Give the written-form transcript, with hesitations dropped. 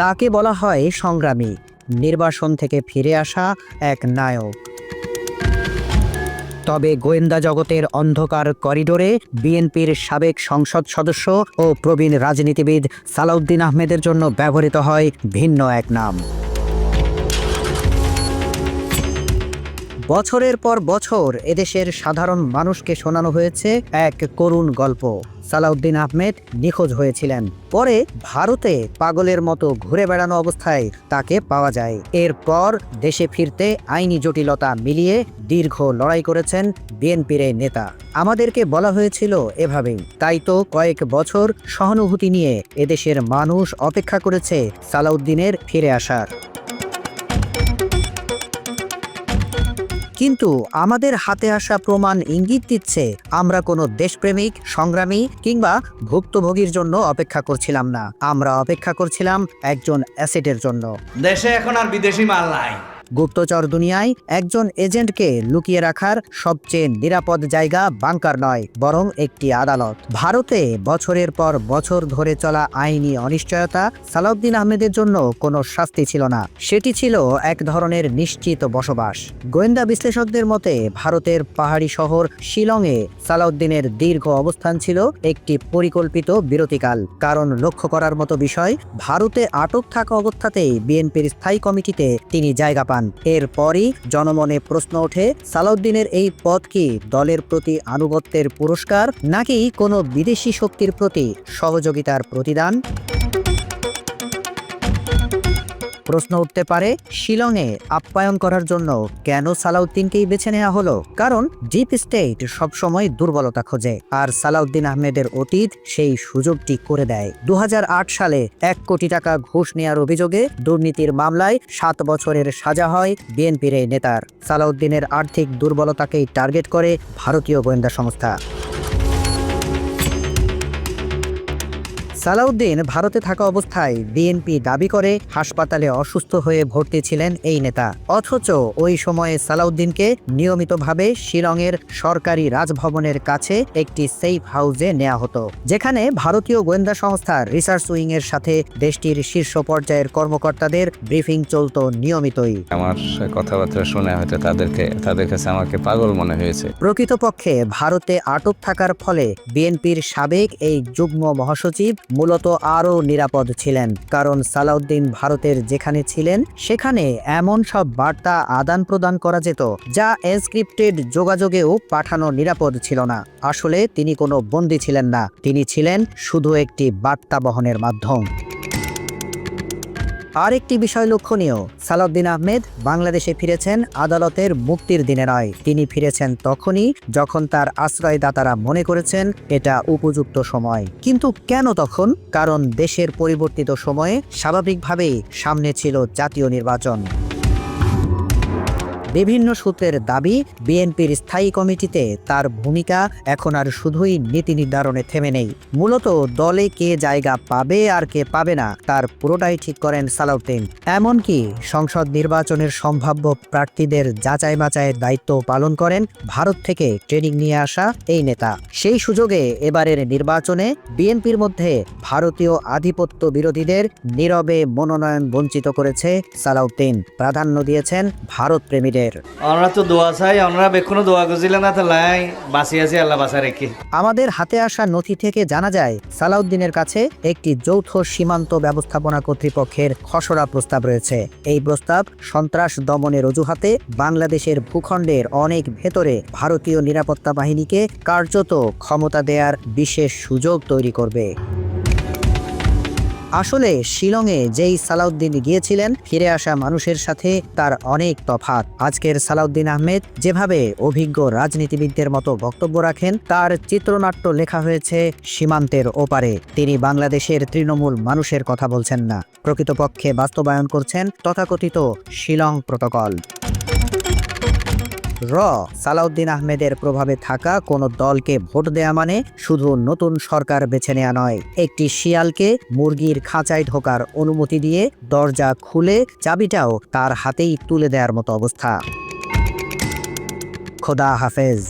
তাকে বলা হয় সংগ্রামী, নির্বাসন থেকে ফিরে আসা এক নায়ক। তবে গোয়েন্দা জগতের অন্ধকার করিডোরে বিএনপির সাবেক সংসদ সদস্য ও প্রবীণ রাজনীতিবিদ সালাউদ্দিন আহমেদের জন্য ব্যবহৃত হয় ভিন্ন এক নাম। বছরের পর বছর এদেশের সাধারণ মানুষকে শোনানো হয়েছে এক করুণ গল্প। সালাউদ্দিন আহমেদ নিখোঁজ হয়েছিলেন। পরে ভারতে পাগলের মতো ঘুরে বেড়ানো অবস্থায় তাকে পাওয়া যায়। এরপর দেশে ফিরতে আইনি জটিলতা মিলিয়ে দীর্ঘ লড়াই করেছেন বিএনপির এই নেতা। আমাদেরকে বলা হয়েছিল এভাবেই, তাই তো কয়েক বছর সহানুভূতি নিয়ে এদেশের মানুষ অপেক্ষা করেছে সালাউদ্দিনের ফিরে আসার। কিন্তু আমাদের হাতে আসা প্রমাণ ইঙ্গিত দিচ্ছে আমরা কোনো দেশপ্রেমিক, সংগ্রামী কিংবা ভুক্তভোগীর জন্য অপেক্ষা করছিলাম না। আমরা অপেক্ষা করছিলাম একজন অ্যাসেটের জন্য। দেশে এখন আর বিদেশি মাল নাই। গুপ্তচর দুনিয়ায় একজন এজেন্টকে লুকিয়ে রাখার সবচেয়ে নিরাপদ জায়গা বাংকার নয়, বরং একটি আদালত। ভারতে বছরের পর বছর ধরে চলা আইনি অনিশ্চয়তা সালাউদ্দিন আহমেদের জন্য কোনো শাস্তি ছিল না, সেটি ছিল এক ধরনের নিশ্চিত বসবাস। গোয়েন্দা বিশ্লেষকদের মতে ভারতের পাহাড়ি শহর শিলংয়ে সালাউদ্দিনের দীর্ঘ অবস্থান ছিল একটি পরিকল্পিত বিরতিকাল। কারণ লক্ষ্য করার মতো বিষয়, ভারতে আটক থাকা অবস্থাতেই বিএনপির স্থায়ী কমিটিতে তিনি জায়গা পান। এরপরই জনমনে প্রশ্ন ওঠে, সালাউদ্দিনের এই পদ কি দলের প্রতি আনুগত্যের পুরস্কার, নাকি কোনো বিদেশি শক্তির প্রতি সহযোগিতার প্রতিদান? প্রশ্ন উঠতে পারে, শিলংয়ে আপ্যায়ন করার জন্য কেন সালাউদ্দিনকেই বেছে নেওয়া হলো? কারণ ডিপ স্টেট সবসময় দুর্বলতা খোঁজে, আর সালাউদ্দিন আহমেদের অতীত সেই সুযোগটি করে দেয়। 2008 সালে 1 কোটি টাকা ঘুষ নেওয়ার অভিযোগে দুর্নীতির মামলায় 7 বছরের সাজা হয় বিএনপির এই নেতার। সালাউদ্দিনের আর্থিক দুর্বলতাকেই টার্গেট করে ভারতীয় গোয়েন্দা সংস্থা। সালাউদ্দিন ভারতে থাকা অবস্থায় বিএনপি দাবি করে হাসপাতালে অসুস্থ হয়ে ভর্তি ছিলেন এই নেতা। অথচ ওই সময়ে সালাউদ্দিনকে নিয়মিতভাবে শিলংয়ের সরকারি রাজভবনের কাছে একটি সেফ হাউসে নেওয়া হতো, যেখানে ভারতীয় গোয়েন্দা সংস্থার রিসার্চ উইং এর সাথে দেশটির শীর্ষ পর্যায়ের কর্মকর্তাদের ব্রিফিং চলত নিয়মিতই। আমার কথাবার্তা শুনে হয়তো তাদের কাছে আমাকে পাগল মনে হয়েছে। প্রকৃতপক্ষে ভারতে আটক থাকার ফলে বিএনপির সাবেক এই যুগ্ম মহাসচিব মূলত আরও নিরাপদ ছিলেন। কারণ সালাউদ্দিন ভারতের যেখানে ছিলেন সেখানে এমন সব বার্তা আদান প্রদান করা যেত যা এনক্রিপ্টেড যোগাযোগেও পাঠানো নিরাপদ ছিল না। আসলে তিনি কোনো বন্দী ছিলেন না, তিনি ছিলেন শুধু একটি বার্তা বহনের মাধ্যম। আরেকটি বিষয় লক্ষণীয়, সালাউদ্দিন আহমেদ বাংলাদেশে ফিরেছেন আদালতের মুক্তির দিনে নয়। তিনি ফিরেছেন তখনই যখন তার আশ্রয়দাতারা মনে করেছেন এটা উপযুক্ত সময়। কিন্তু কেন তখন? কারণ দেশের পরিবর্তিত সময়ে স্বাভাবিকভাবেই সামনে ছিল জাতীয় নির্বাচন। বিভিন্ন সূত্রের দাবি, বিএনপির স্থায়ী কমিটিতে তার ভূমিকা এখন আর শুধুই নীতি নির্ধারণে থেমে নেই। মূলত দলে কে জায়গা পাবে আর কে পাবে না তার পুরোটাই ঠিক করেন সালাউদ্দিন। এমনকি সংসদ নির্বাচনের সম্ভাব্য প্রার্থীদের যাচাই বাছাইয়ের দায়িত্ব পালন করেন ভারত থেকে ট্রেনিং নিয়ে আসা এই নেতা। সেই সুযোগে এবারের নির্বাচনে বিএনপির মধ্যে ভারতীয় আধিপত্য বিরোধীদের নীরবে মনোনয়ন বঞ্চিত করেছে সালাউদ্দিন। প্রাধান্য দিয়েছেন ভারত প্রেমীদের। আমরা তো দোয়া চাই, আমরা বেক্ষণ দোয়া করছিলাম না, তাই বাঁচি আছি আল্লাহ বাঁচা রেখে। আমাদের হাতে আসা নথি থেকে জানা যায় সালাউদ্দিনের কাছে একটি যৌথ সীমান্ত ব্যবস্থাপনা কর্তৃপক্ষের খসড়া প্রস্তাব রয়েছে। এই প্রস্তাব সন্ত্রাস দমনের অজুহাতে বাংলাদেশের ভূখণ্ডের অনেক ভেতরে ভারতীয় নিরাপত্তা বাহিনীকে কার্যত ক্ষমতা দেওয়ার বিশেষ সুযোগ তৈরি করবে। আসলে শিলংয়ে যেই সালাউদ্দিন গিয়েছিলেন, ফিরে আসা মানুষের সাথে তার অনেক তফাৎ। আজকের সালাউদ্দিন আহমেদ যেভাবে অভিজ্ঞ রাজনীতিবিদদের মতো বক্তব্য রাখেন, তার চিত্রনাট্য লেখা হয়েছে সীমান্তের ওপারে। তিনি বাংলাদেশের তৃণমূল মানুষের কথা বলছেন না, প্রকৃতপক্ষে বাস্তবায়ন করছেন তথাকথিত শিলং প্রটোকল। সালাউদ্দিন আহমেদের প্রভাবে থাকা কোনো দলকে ভোট দেয়া মানে শুধু নতুন সরকার বেছে নেওয়া নয়, একটি শিয়ালকে মুরগির খাঁচায় ঢোকার অনুমতি দিয়ে দরজা খুলে চাবিটাও তার হাতেই তুলে দেওয়ার মতো অবস্থা। খোদা হাফেজ।